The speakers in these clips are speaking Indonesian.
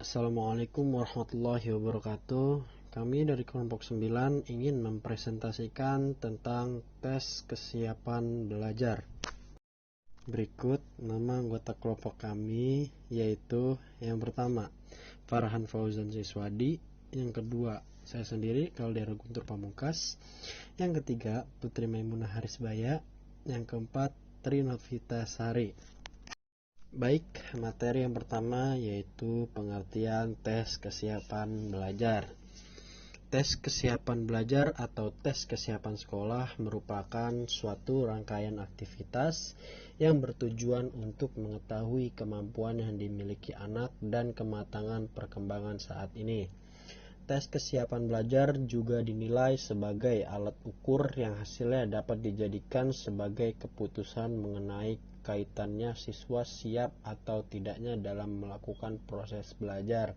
Assalamualaikum warahmatullahi wabarakatuh. Kami dari kelompok 9 ingin mempresentasikan tentang tes kesiapan belajar. Berikut nama anggota kelompok kami, yaitu yang pertama Farhan Fauzan Siswadi, yang kedua saya sendiri Kaldera Guntur Pamungkas, yang ketiga Putri Maimunah Harisbaya, yang keempat Tri Novita Sari. Baik, materi yang pertama yaitu pengertian tes kesiapan belajar. Tes kesiapan belajar atau tes kesiapan sekolah merupakan suatu rangkaian aktivitas yang bertujuan untuk mengetahui kemampuan yang dimiliki anak dan kematangan perkembangan saat ini. Tes kesiapan belajar juga dinilai sebagai alat ukur yang hasilnya dapat dijadikan sebagai keputusan mengenai kaitannya siswa siap atau tidaknya dalam melakukan proses belajar.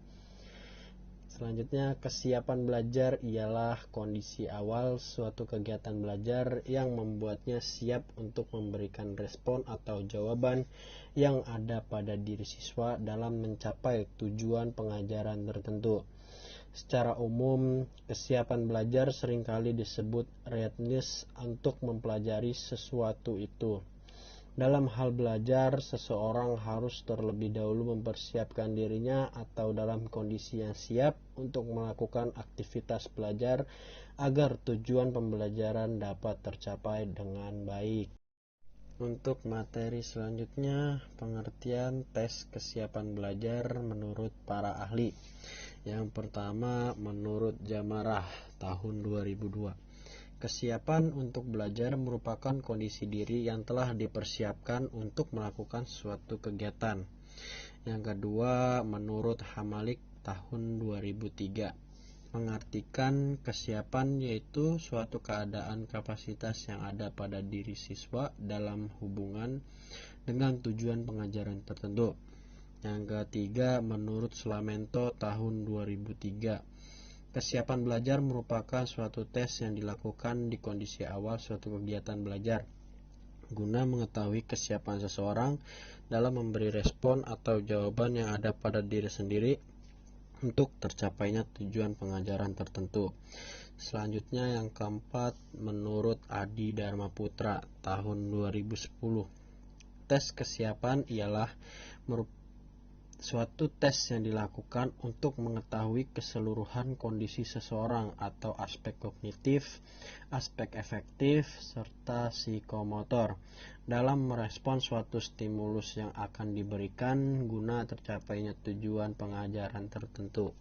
Selanjutnya, kesiapan belajar ialah kondisi awal suatu kegiatan belajar yang membuatnya siap untuk memberikan respon atau jawaban yang ada pada diri siswa dalam mencapai tujuan pengajaran tertentu. Secara umum, kesiapan belajar seringkali disebut readiness untuk mempelajari sesuatu itu. Dalam hal belajar, seseorang harus terlebih dahulu mempersiapkan dirinya atau dalam kondisi yang siap untuk melakukan aktivitas belajar agar tujuan pembelajaran dapat tercapai dengan baik. Untuk materi selanjutnya, pengertian tes kesiapan belajar menurut para ahli. Yang pertama, menurut Jamarah tahun 2002. Kesiapan untuk belajar merupakan kondisi diri yang telah dipersiapkan untuk melakukan suatu kegiatan. Yang kedua, menurut Hamalik tahun 2003. Mengartikan kesiapan yaitu suatu keadaan kapasitas yang ada pada diri siswa dalam hubungan dengan tujuan pengajaran tertentu. Yang ketiga, menurut Sulamento tahun 2003. Kesiapan belajar merupakan suatu tes yang dilakukan di kondisi awal suatu kegiatan belajar guna mengetahui kesiapan seseorang dalam memberi respon atau jawaban yang ada pada diri sendiri untuk tercapainya tujuan pengajaran tertentu. Selanjutnya yang keempat, menurut Adi Dharma Putra tahun 2010. Tes kesiapan ialah suatu tes yang dilakukan untuk mengetahui keseluruhan kondisi seseorang atau aspek kognitif, aspek efektif, serta psikomotor dalam merespon suatu stimulus yang akan diberikan guna tercapainya tujuan pengajaran tertentu.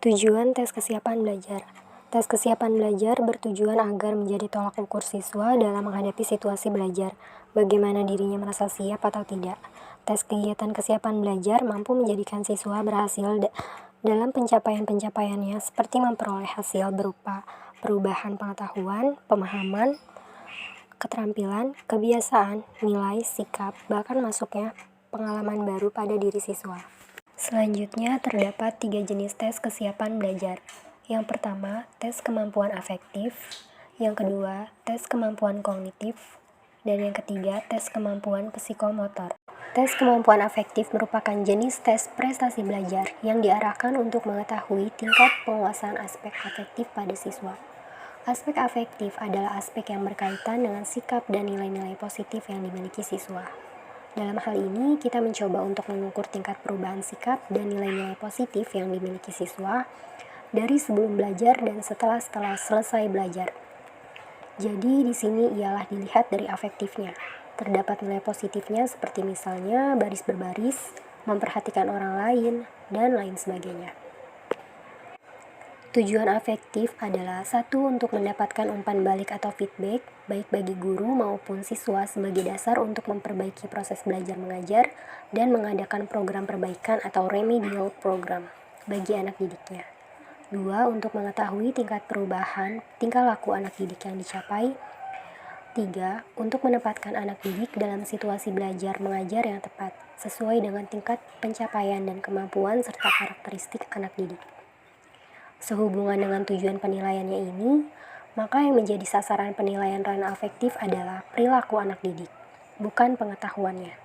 Tujuan tes kesiapan belajar. Tes kesiapan belajar bertujuan agar menjadi tolak ukur siswa dalam menghadapi situasi belajar, bagaimana dirinya merasa siap atau tidak. Tes kegiatan kesiapan belajar mampu menjadikan siswa berhasil dalam pencapaian-pencapaiannya seperti memperoleh hasil berupa perubahan pengetahuan, pemahaman, keterampilan, kebiasaan, nilai, sikap, bahkan masuknya pengalaman baru pada diri siswa. Selanjutnya terdapat 3 jenis tes kesiapan belajar. Yang pertama, tes kemampuan afektif. Yang kedua, tes kemampuan kognitif. Dan yang ketiga, tes kemampuan psikomotor. Tes kemampuan afektif merupakan jenis tes prestasi belajar yang diarahkan untuk mengetahui tingkat penguasaan aspek afektif pada siswa. Aspek afektif adalah aspek yang berkaitan dengan sikap dan nilai-nilai positif yang dimiliki siswa. Dalam hal ini, kita mencoba untuk mengukur tingkat perubahan sikap dan nilai-nilai positif yang dimiliki siswa dari sebelum belajar dan setelah selesai belajar. Jadi, di sini ialah dilihat dari afektifnya. Terdapat nilai positifnya seperti misalnya baris berbaris, memperhatikan orang lain, dan lain sebagainya. Tujuan afektif adalah 1. Untuk mendapatkan umpan balik atau feedback, baik bagi guru maupun siswa sebagai dasar untuk memperbaiki proses belajar mengajar dan mengadakan program perbaikan atau remedial program bagi anak didiknya. 2. Untuk mengetahui tingkat perubahan tingkah laku anak didik yang dicapai. 3. Untuk menempatkan anak didik dalam situasi belajar mengajar yang tepat, sesuai dengan tingkat pencapaian dan kemampuan serta karakteristik anak didik. Sehubungan dengan tujuan penilaiannya ini, maka yang menjadi sasaran penilaian ranah afektif adalah perilaku anak didik, bukan pengetahuannya.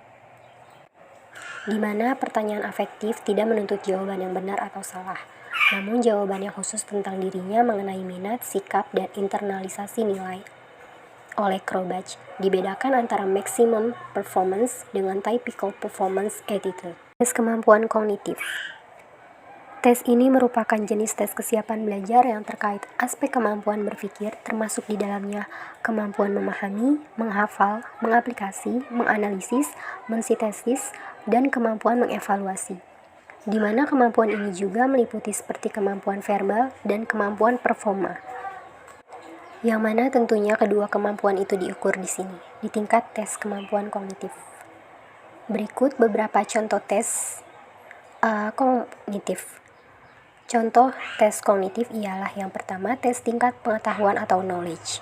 di mana pertanyaan afektif tidak menuntut jawaban yang benar atau salah, namun jawaban yang khusus tentang dirinya mengenai minat, sikap, dan internalisasi nilai. Oleh Krobach, dibedakan antara maximum performance dengan typical performance attitude. Tes kemampuan kognitif. Tes ini merupakan jenis tes kesiapan belajar yang terkait aspek kemampuan berpikir, termasuk di dalamnya kemampuan memahami, menghafal, mengaplikasi, menganalisis, mensintesis, dan kemampuan mengevaluasi. Di mana kemampuan ini juga meliputi seperti kemampuan verbal dan kemampuan performa. Yang mana tentunya kedua kemampuan itu diukur di sini, di tingkat tes kemampuan kognitif. Berikut beberapa contoh tes kognitif. Contoh tes kognitif ialah yang pertama, tes tingkat pengetahuan atau knowledge.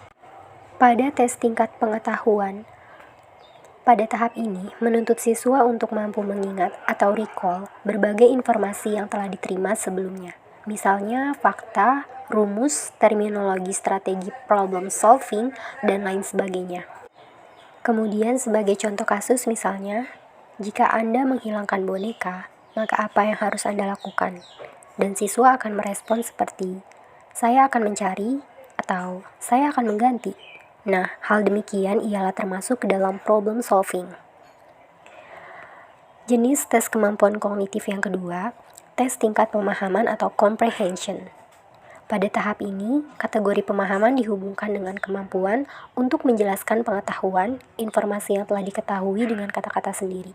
Pada tes tingkat pengetahuan, pada tahap ini menuntut siswa untuk mampu mengingat atau recall berbagai informasi yang telah diterima sebelumnya. Misalnya fakta, rumus, terminologi, strategi problem solving, dan lain sebagainya. Kemudian sebagai contoh kasus misalnya, jika Anda menghilangkan boneka, maka apa yang harus Anda lakukan? Dan siswa akan merespon seperti, saya akan mencari, atau saya akan mengganti. Nah, hal demikian ialah termasuk ke dalam problem solving. Jenis tes kemampuan kognitif yang kedua, tes tingkat pemahaman atau comprehension. Pada tahap ini, kategori pemahaman dihubungkan dengan kemampuan untuk menjelaskan pengetahuan, informasi yang telah diketahui dengan kata-kata sendiri.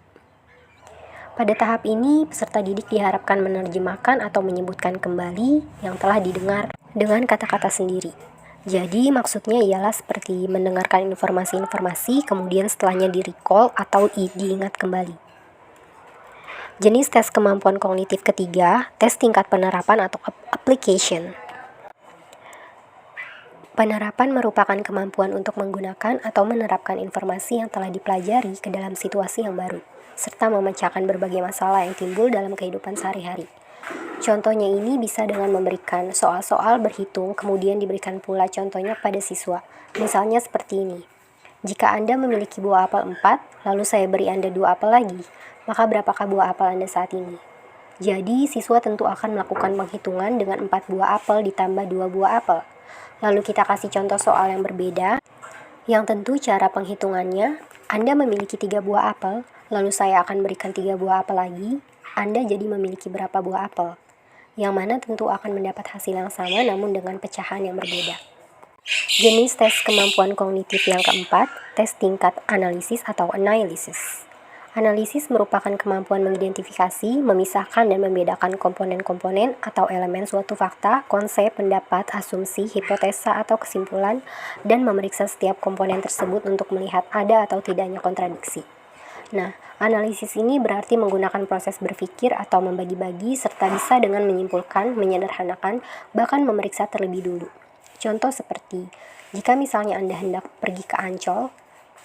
Pada tahap ini, peserta didik diharapkan menerjemahkan atau menyebutkan kembali yang telah didengar dengan kata-kata sendiri. Jadi, maksudnya ialah seperti mendengarkan informasi-informasi, kemudian setelahnya di-recall atau diingat kembali. Jenis tes kemampuan kognitif ketiga, tes tingkat penerapan atau application. Penerapan merupakan kemampuan untuk menggunakan atau menerapkan informasi yang telah dipelajari ke dalam situasi yang baru, serta memecahkan berbagai masalah yang timbul dalam kehidupan sehari-hari. Contohnya ini bisa dengan memberikan soal-soal berhitung, kemudian diberikan pula contohnya pada siswa. Misalnya seperti ini. Jika Anda memiliki buah apel 4, lalu saya beri Anda 2 apel lagi, maka berapakah buah apel Anda saat ini? Jadi, siswa tentu akan melakukan penghitungan dengan 4 buah apel ditambah 2 buah apel. Lalu kita kasih contoh soal yang berbeda, yang tentu cara penghitungannya, Anda memiliki 3 buah apel, lalu saya akan berikan 3 buah apel lagi, Anda jadi memiliki berapa buah apel? Yang mana tentu akan mendapat hasil yang sama namun dengan pecahan yang berbeda. Jenis tes kemampuan kognitif yang keempat, tes tingkat analisis atau analysis. Analisis merupakan kemampuan mengidentifikasi, memisahkan, dan membedakan komponen-komponen atau elemen suatu fakta, konsep, pendapat, asumsi, hipotesa, atau kesimpulan, dan memeriksa setiap komponen tersebut untuk melihat ada atau tidaknya kontradiksi. Nah, analisis ini berarti menggunakan proses berpikir atau membagi-bagi serta bisa dengan menyimpulkan, menyederhanakan, bahkan memeriksa terlebih dulu. Contoh seperti, jika misalnya Anda hendak pergi ke Ancol,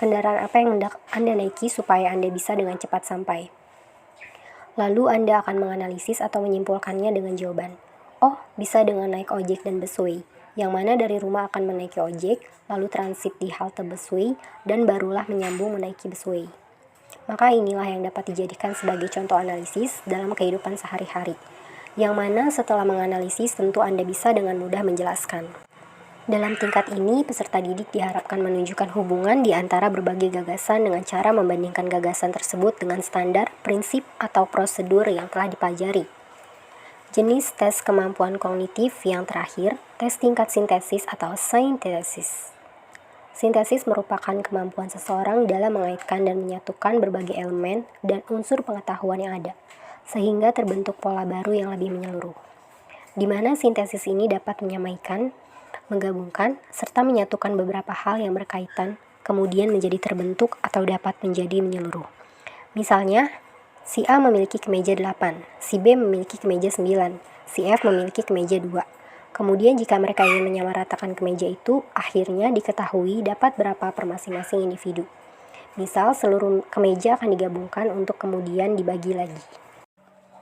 kendaraan apa yang hendak Anda naiki supaya Anda bisa dengan cepat sampai? Lalu Anda akan menganalisis atau menyimpulkannya dengan jawaban, oh, bisa dengan naik ojek dan busway, yang mana dari rumah akan menaiki ojek, lalu transit di halte busway, dan barulah menyambung menaiki busway. Maka inilah yang dapat dijadikan sebagai contoh analisis dalam kehidupan sehari-hari, yang mana setelah menganalisis tentu Anda bisa dengan mudah menjelaskan. Dalam tingkat ini, peserta didik diharapkan menunjukkan hubungan di antara berbagai gagasan dengan cara membandingkan gagasan tersebut dengan standar, prinsip, atau prosedur yang telah dipelajari. Jenis tes kemampuan kognitif yang terakhir, tes tingkat sintesis atau synthesis. Sintesis merupakan kemampuan seseorang dalam mengaitkan dan menyatukan berbagai elemen dan unsur pengetahuan yang ada, sehingga terbentuk pola baru yang lebih menyeluruh. Di mana sintesis ini dapat menyamaikan, menggabungkan, serta menyatukan beberapa hal yang berkaitan, kemudian menjadi terbentuk atau dapat menjadi menyeluruh. Misalnya, si A memiliki kemeja 8, si B memiliki kemeja 9, si F memiliki kemeja 2. Kemudian jika mereka ingin menyamaratakan kemeja itu, akhirnya diketahui dapat berapa per masing-masing individu. Misal, seluruh kemeja akan digabungkan untuk kemudian dibagi lagi.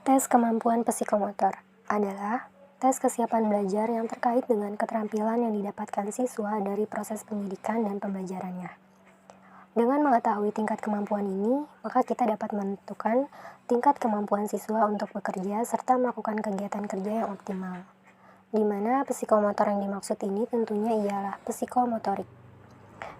Tes kemampuan psikomotor adalah tes kesiapan belajar yang terkait dengan keterampilan yang didapatkan siswa dari proses pendidikan dan pembelajarannya. Dengan mengetahui tingkat kemampuan ini, maka kita dapat menentukan tingkat kemampuan siswa untuk bekerja serta melakukan kegiatan kerja yang optimal. Di mana psikomotor yang dimaksud ini tentunya ialah psikomotorik,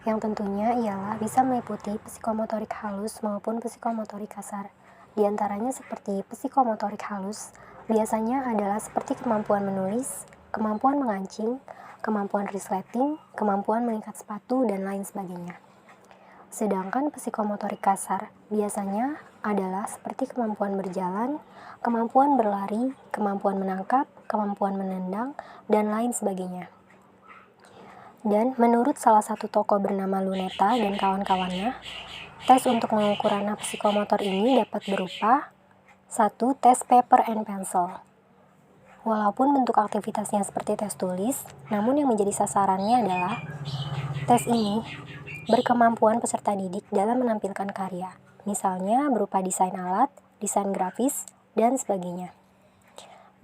yang tentunya ialah bisa meliputi psikomotorik halus maupun psikomotorik kasar. Di antaranya seperti psikomotorik halus, biasanya adalah seperti kemampuan menulis, kemampuan mengancing, kemampuan resleting, kemampuan mengikat sepatu, dan lain sebagainya. Sedangkan psikomotorik kasar biasanya adalah seperti kemampuan berjalan, kemampuan berlari, kemampuan menangkap, kemampuan menendang, dan lain sebagainya. Dan menurut salah satu tokoh bernama Luneta dan kawan-kawannya, tes untuk mengukur anak psikomotor ini dapat berupa 1. Tes paper and pencil. Walaupun bentuk aktivitasnya seperti tes tulis, namun yang menjadi sasarannya adalah tes ini berkemampuan peserta didik dalam menampilkan karya, misalnya berupa desain alat, desain grafis, dan sebagainya.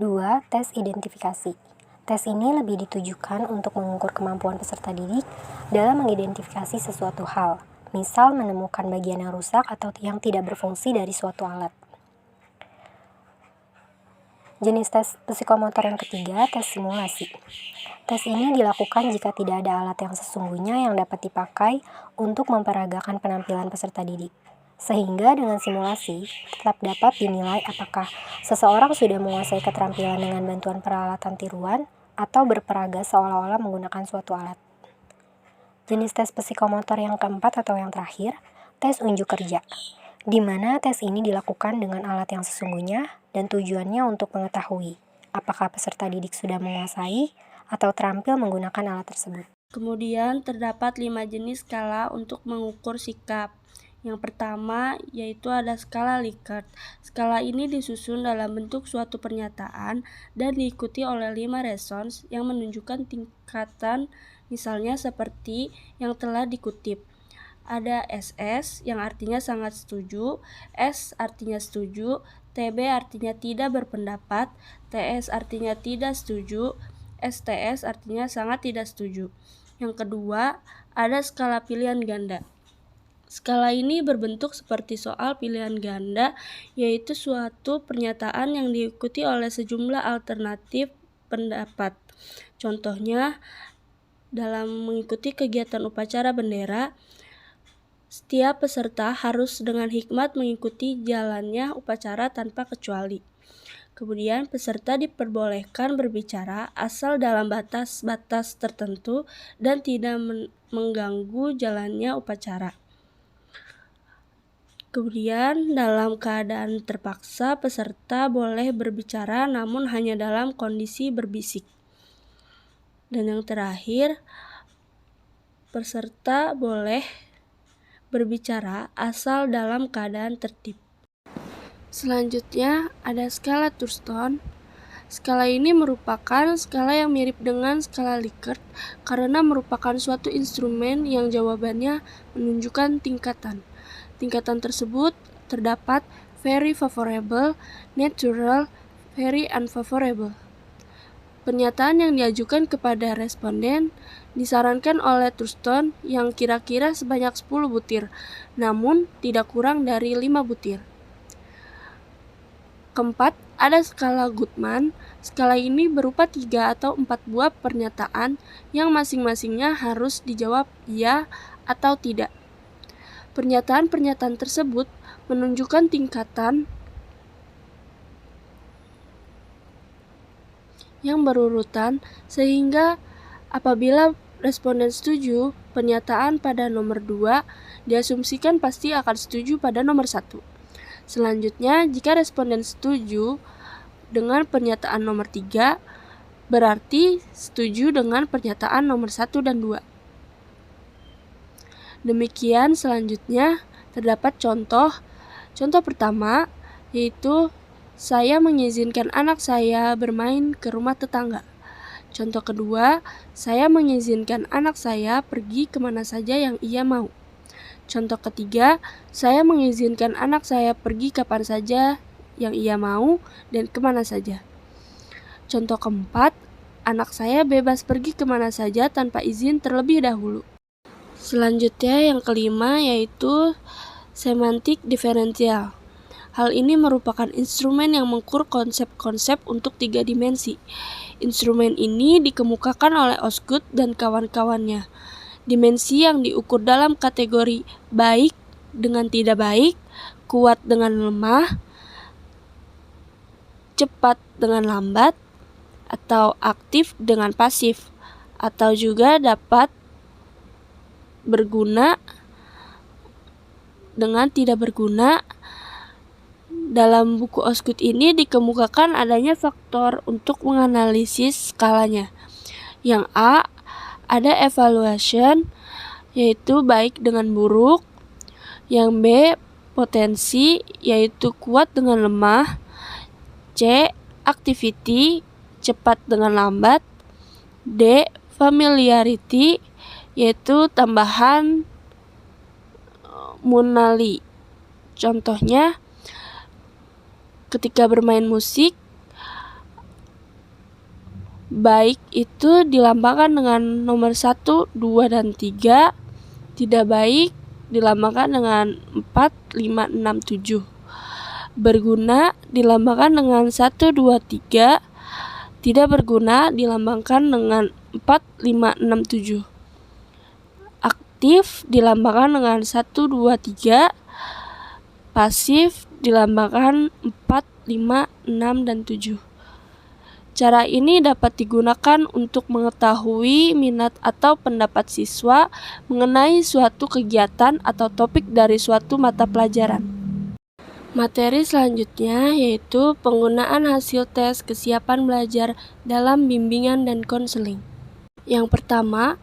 2. Tes identifikasi. Tes ini lebih ditujukan untuk mengukur kemampuan peserta didik dalam mengidentifikasi sesuatu hal, misal menemukan bagian yang rusak atau yang tidak berfungsi dari suatu alat. Jenis tes psikomotor yang ketiga, tes simulasi. Tes ini dilakukan jika tidak ada alat yang sesungguhnya yang dapat dipakai untuk memperagakan penampilan peserta didik. Sehingga dengan simulasi, tetap dapat dinilai apakah seseorang sudah menguasai keterampilan dengan bantuan peralatan tiruan atau berperaga seolah-olah menggunakan suatu alat. Jenis tes psikomotor yang keempat atau yang terakhir, tes unjuk kerja, di mana tes ini dilakukan dengan alat yang sesungguhnya dan tujuannya untuk mengetahui apakah peserta didik sudah menguasai atau terampil menggunakan alat tersebut. Kemudian terdapat 5 jenis skala untuk mengukur sikap. Yang pertama yaitu ada skala Likert. Skala ini disusun dalam bentuk suatu pernyataan dan diikuti oleh 5 respons yang menunjukkan tingkatan, misalnya seperti yang telah dikutip. Ada SS yang artinya sangat setuju, S artinya setuju, TB artinya tidak berpendapat, TS artinya tidak setuju, STS artinya sangat tidak setuju. Yang kedua, ada skala pilihan ganda. Skala ini berbentuk seperti soal pilihan ganda, yaitu suatu pernyataan yang diikuti oleh sejumlah alternatif pendapat. Contohnya, dalam mengikuti kegiatan upacara bendera, setiap peserta harus dengan hikmat mengikuti jalannya upacara tanpa kecuali. Kemudian peserta diperbolehkan berbicara asal dalam batas-batas tertentu dan tidak mengganggu jalannya upacara. Kemudian dalam keadaan terpaksa peserta boleh berbicara namun hanya dalam kondisi berbisik. Dan yang terakhir, peserta boleh berbicara asal dalam keadaan tertib. Selanjutnya ada skala Thurston. Skala ini merupakan skala yang mirip dengan skala Likert karena merupakan suatu instrumen yang jawabannya menunjukkan tingkatan. Tingkatan tersebut terdapat very favorable, neutral, very unfavorable. Pernyataan yang diajukan kepada responden disarankan oleh Thurston yang kira-kira sebanyak 10 butir, namun tidak kurang dari 5 butir. Keempat, ada skala Goodman. Skala ini berupa 3 atau 4 buah pernyataan yang masing-masingnya harus dijawab iya atau tidak. Pernyataan-pernyataan tersebut menunjukkan tingkatan yang berurutan, sehingga apabila responden setuju, pernyataan pada nomor 2 diasumsikan pasti akan setuju pada nomor 1. Selanjutnya, jika responden setuju dengan pernyataan nomor 3, berarti setuju dengan pernyataan nomor 1 dan 2. Demikian selanjutnya terdapat contoh. Contoh pertama yaitu saya mengizinkan anak saya bermain ke rumah tetangga. Contoh kedua, saya mengizinkan anak saya pergi kemana saja yang ia mau. Contoh ketiga, saya mengizinkan anak saya pergi kapan saja yang ia mau dan kemana saja. Contoh keempat, anak saya bebas pergi kemana saja tanpa izin terlebih dahulu. Selanjutnya yang kelima yaitu semantik diferensial. Hal ini merupakan instrumen yang mengukur konsep-konsep untuk 3 dimensi. Instrumen ini dikemukakan oleh Osgood dan kawan-kawannya. Dimensi yang diukur dalam kategori baik dengan tidak baik, kuat dengan lemah, cepat dengan lambat, atau aktif dengan pasif, atau juga dapat berguna dengan tidak berguna. Dalam buku Osgood ini dikemukakan adanya faktor untuk menganalisis skalanya. Yang A, ada evaluation, yaitu baik dengan buruk. Yang B, potensi, yaitu kuat dengan lemah. C, activity, cepat dengan lambat. D, familiarity, yaitu tambahan munali. Contohnya, ketika bermain musik, baik itu dilambangkan dengan nomor 1, 2, dan 3. Tidak baik dilambangkan dengan 4, 5, 6, 7. Berguna dilambangkan dengan 1, 2, 3. Tidak berguna dilambangkan dengan 4, 5, 6, 7. Aktif dilambangkan dengan 1, 2, 3. Pasif dilambangkan 4, 5, 6, dan 7. Cara ini dapat digunakan untuk mengetahui minat atau pendapat siswa mengenai suatu kegiatan atau topik dari suatu mata pelajaran. Materi selanjutnya yaitu penggunaan hasil tes kesiapan belajar dalam bimbingan dan konseling. Yang pertama,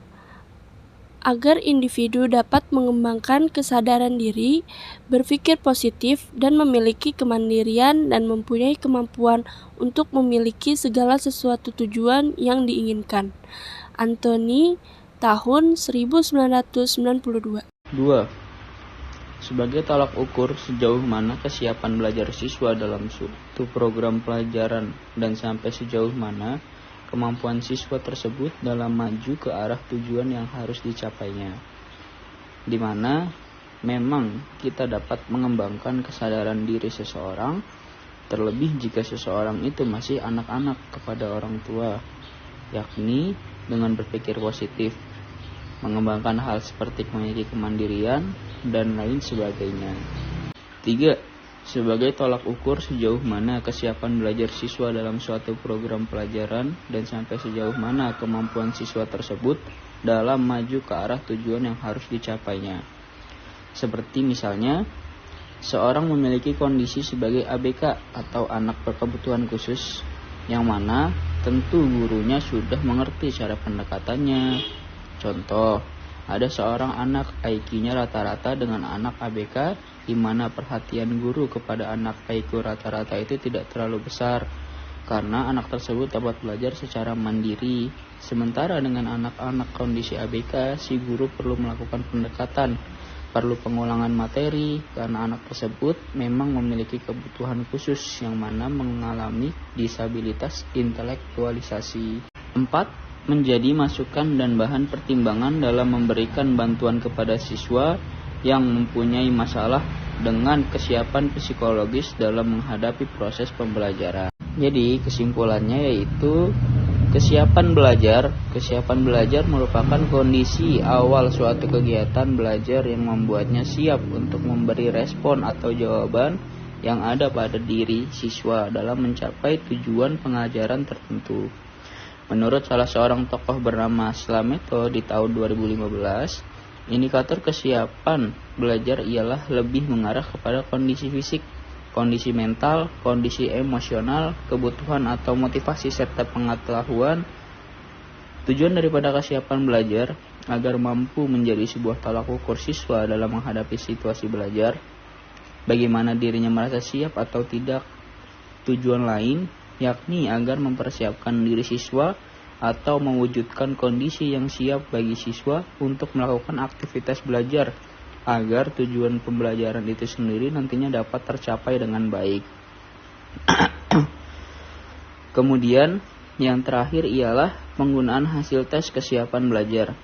agar individu dapat mengembangkan kesadaran diri, berpikir positif, dan memiliki kemandirian dan mempunyai kemampuan untuk memiliki segala sesuatu tujuan yang diinginkan. Anthony, tahun 1992. 2. Sebagai tolak ukur sejauh mana kesiapan belajar siswa dalam suatu program pelajaran dan sampai sejauh mana kemampuan siswa tersebut dalam maju ke arah tujuan yang harus dicapainya, di mana memang kita dapat mengembangkan kesadaran diri seseorang, terlebih jika seseorang itu masih anak-anak kepada orang tua, yakni dengan berpikir positif, mengembangkan hal seperti memiliki kemandirian, dan lain sebagainya. 3. Sebagai tolak ukur sejauh mana kesiapan belajar siswa dalam suatu program pelajaran dan sampai sejauh mana kemampuan siswa tersebut dalam maju ke arah tujuan yang harus dicapainya. Seperti misalnya, seorang memiliki kondisi sebagai ABK atau anak berkebutuhan khusus, yang mana tentu gurunya sudah mengerti cara pendekatannya. Contoh, ada seorang anak IQ-nya rata-rata dengan anak ABK, di mana perhatian guru kepada anak IQ rata-rata itu tidak terlalu besar, karena anak tersebut dapat belajar secara mandiri. Sementara dengan anak-anak kondisi ABK, si guru perlu melakukan pendekatan, perlu pengulangan materi, karena anak tersebut memang memiliki kebutuhan khusus yang mana mengalami disabilitas intelektualisasi. 4. Menjadi masukan dan bahan pertimbangan dalam memberikan bantuan kepada siswa yang mempunyai masalah dengan kesiapan psikologis dalam menghadapi proses pembelajaran. Jadi kesimpulannya yaitu kesiapan belajar merupakan kondisi awal suatu kegiatan belajar yang membuatnya siap untuk memberi respon atau jawaban yang ada pada diri siswa dalam mencapai tujuan pengajaran tertentu. Menurut salah seorang tokoh bernama Slameto di tahun 2015, indikator kesiapan belajar ialah lebih mengarah kepada kondisi fisik, kondisi mental, kondisi emosional, kebutuhan atau motivasi serta pengetahuan. Tujuan daripada kesiapan belajar agar mampu menjadi sebuah tolak ukur siswa dalam menghadapi situasi belajar, bagaimana dirinya merasa siap atau tidak. Tujuan lain yakni agar mempersiapkan diri siswa atau mewujudkan kondisi yang siap bagi siswa untuk melakukan aktivitas belajar agar tujuan pembelajaran itu sendiri nantinya dapat tercapai dengan baik. Kemudian yang terakhir ialah penggunaan hasil tes kesiapan belajar.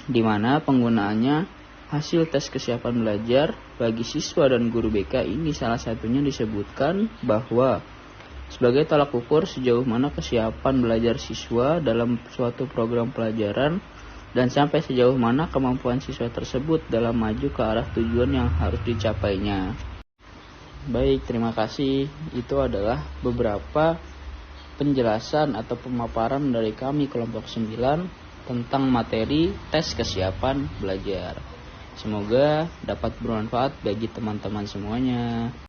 di mana penggunaannya hasil tes kesiapan belajar bagi siswa dan guru BK ini salah satunya disebutkan bahwa sebagai tolak ukur sejauh mana kesiapan belajar siswa dalam suatu program pelajaran dan sampai sejauh mana kemampuan siswa tersebut dalam maju ke arah tujuan yang harus dicapainya. Baik, terima kasih. Itu adalah beberapa penjelasan atau pemaparan dari kami kelompok 9 tentang materi tes kesiapan belajar. Semoga dapat bermanfaat bagi teman-teman semuanya.